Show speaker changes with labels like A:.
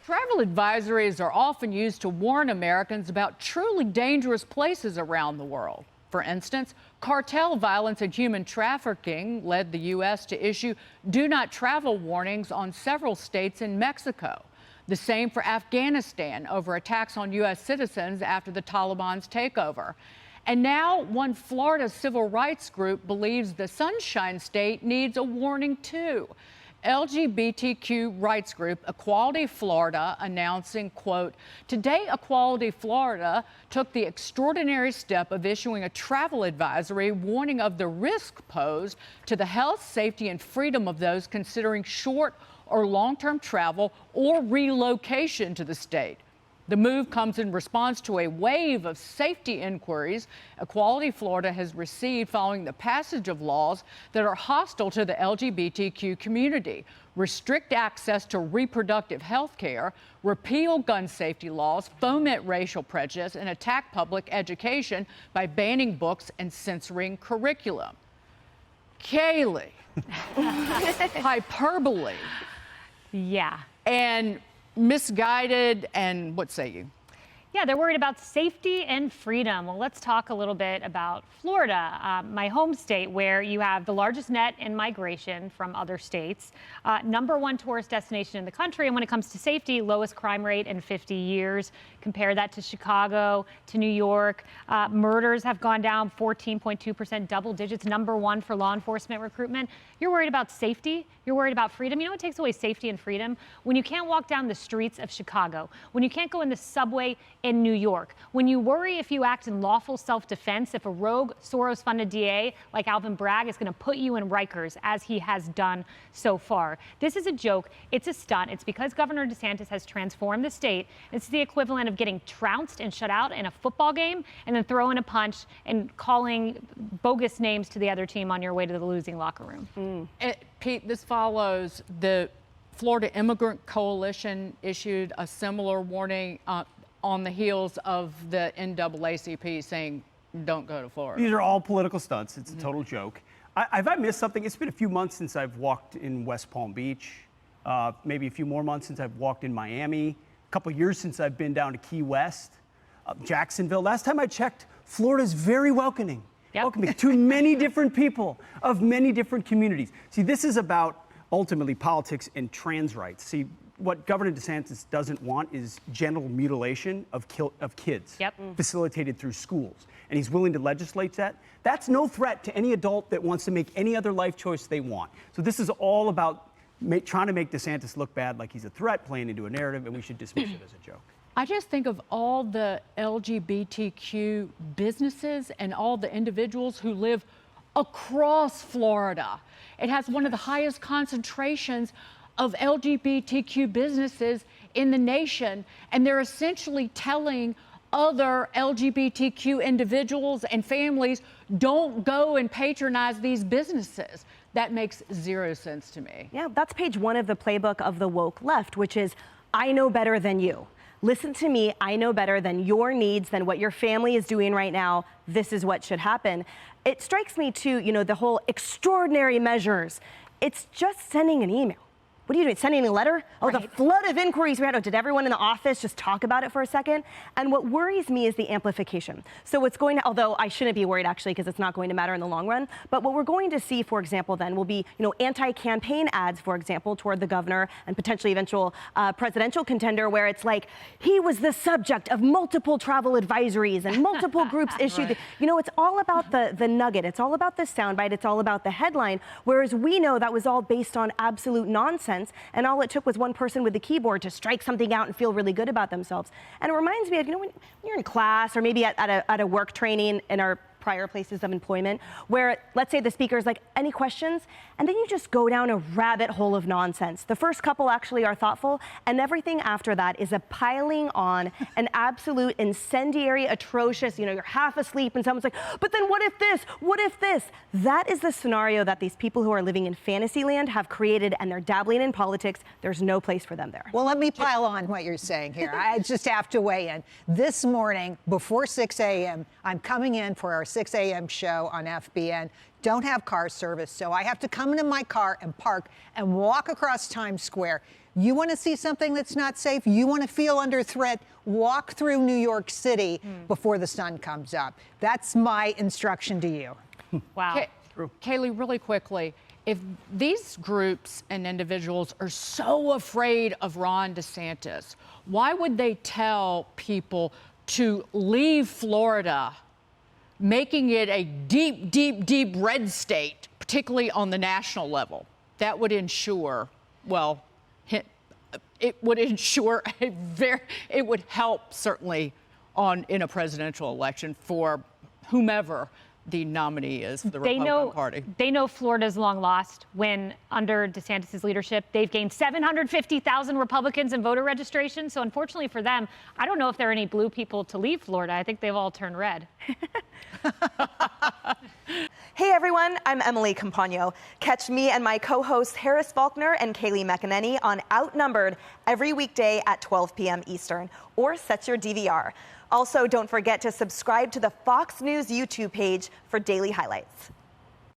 A: Travel advisories are often used to warn Americans about truly dangerous places around the world. For instance, cartel violence and human trafficking led the U.S. to issue do not travel warnings on several states in Mexico. The same for Afghanistan over attacks on U.S. citizens after the Taliban's takeover. And now one Florida civil rights group believes the Sunshine State needs a warning too. LGBTQ rights group Equality Florida announcing, quote, today Equality Florida took the extraordinary step of issuing a travel advisory warning of the risk posed to the health, safety, and freedom of those considering short or long-term travel or relocation to the state. The move comes in response to a wave of safety inquiries Equality Florida has received following the passage of laws that are hostile to the LGBTQ community, restrict access to reproductive health care, repeal gun safety laws, foment racial prejudice, and attack public education by banning books and censoring curriculum. Kayleigh, hyperbole.
B: Yeah.
A: And misguided, and what say you?
B: Yeah, they're worried about safety and freedom. Well, let's talk a little bit about Florida, my home state, where you have the largest net in migration from other states, #1 tourist destination in the country, and when it comes to safety, lowest crime rate in 50 years. Compare that to Chicago, to New York. Murders have gone down 14.2%, double digits, #1 for law enforcement recruitment. You're worried about safety? You're worried about freedom? You know what takes away safety and freedom? When you can't walk down the streets of Chicago, when you can't go in the subway in New York, when you worry if you act in lawful self-defense, if a rogue Soros-funded DA like Alvin Bragg is going to put you in Rikers, as he has done so far. This is a joke. It's a stunt. It's because Governor DeSantis has transformed the state. It's the equivalent of getting trounced and shut out in a football game and then throwing a punch and calling bogus names to the other team on your way to the losing locker room.
A: Pete, this follows the Florida Immigrant Coalition issued a similar warning on the heels of the NAACP saying, don't go to Florida.
C: These are all political stunts. It's a total joke. Have I missed something? It's been a few months since I've walked in West Palm Beach, maybe a few more months since I've walked in Miami, a couple years since I've been down to Key West, Jacksonville. Last time I checked, Florida's very welcoming.
B: Yep.
C: Welcoming to many different people of many different communities. See, this is about ultimately politics and trans rights. See, what Governor DeSantis doesn't want is genital mutilation of kids, facilitated through schools. And he's willing to legislate that. That's no threat to any adult that wants to make any other life choice they want. So this is all about trying to make DeSantis look bad, like he's a threat, playing into a narrative, and we should dismiss it as a joke.
A: I just think of all the LGBTQ businesses and all the individuals who live across Florida. It has one of the highest concentrations of LGBTQ businesses in the nation, and they're essentially telling other LGBTQ individuals and families, don't go and patronize these businesses. That makes zero sense to me.
D: Yeah, that's page 1 of the playbook of the woke left, which is, I know better than you. Listen to me, I know better than your needs, than what your family is doing right now. This is what should happen. It strikes me too, the whole extraordinary measures. It's just sending an email. What are you doing, sending a letter? Oh, right. The flood of inquiries we had. Oh, did everyone in the office just talk about it for a second? And what worries me is the amplification. So what's going to, although I shouldn't be worried actually, because it's not going to matter in the long run, but what we're going to see, for example, then will be, anti-campaign ads, for example, toward the governor and potentially eventual presidential contender, where it's like, he was the subject of multiple travel advisories and multiple groups issued. Right. It's all about the nugget. It's all about the soundbite. It's all about the headline, whereas we know that was all based on absolute nonsense. And all it took was one person with the keyboard to strike something out and feel really good about themselves. And it reminds me of, when you're in class or maybe at a work training in our prior places of employment, where let's say the speaker is like, any questions? And then you just go down a rabbit hole of nonsense. The first couple actually are thoughtful, and everything after that is a piling on an absolute incendiary, atrocious, you're half asleep and someone's like, but then what if this? What if this? That is the scenario that these people who are living in fantasy land have created, and they're dabbling in politics. There's no place for them there.
E: Well, let me pile on what you're saying here. I just have to weigh in. This morning, before 6 a.m., I'm coming in for our 6 a.m. show on FBN. Don't have car service, so I have to come into my car and park and walk across Times Square. You want to see something that's not safe? You want to feel under threat? Walk through New York City before the sun comes up. That's my instruction to you.
B: Wow.
A: Kayleigh, really quickly, if these groups and individuals are so afraid of Ron DeSantis, why would they tell people to leave Florida, making it a deep, deep, deep red state, particularly on the national level? That would ensure, well, it would ensure it would help certainly in a presidential election for whomever the nominee is for the Republican Party.
B: They know Florida's long lost when under DeSantis' leadership, they've gained 750,000 Republicans in voter registration. So unfortunately for them, I don't know if there are any blue people to leave Florida. I think they've all turned red.
D: Hey everyone, I'm Emily Campagno. Catch me and my co-hosts Harris Faulkner and Kayleigh McEnany on Outnumbered every weekday at 12 p.m. Eastern, or set your DVR. Also, don't forget to subscribe to the Fox News YouTube page for daily highlights.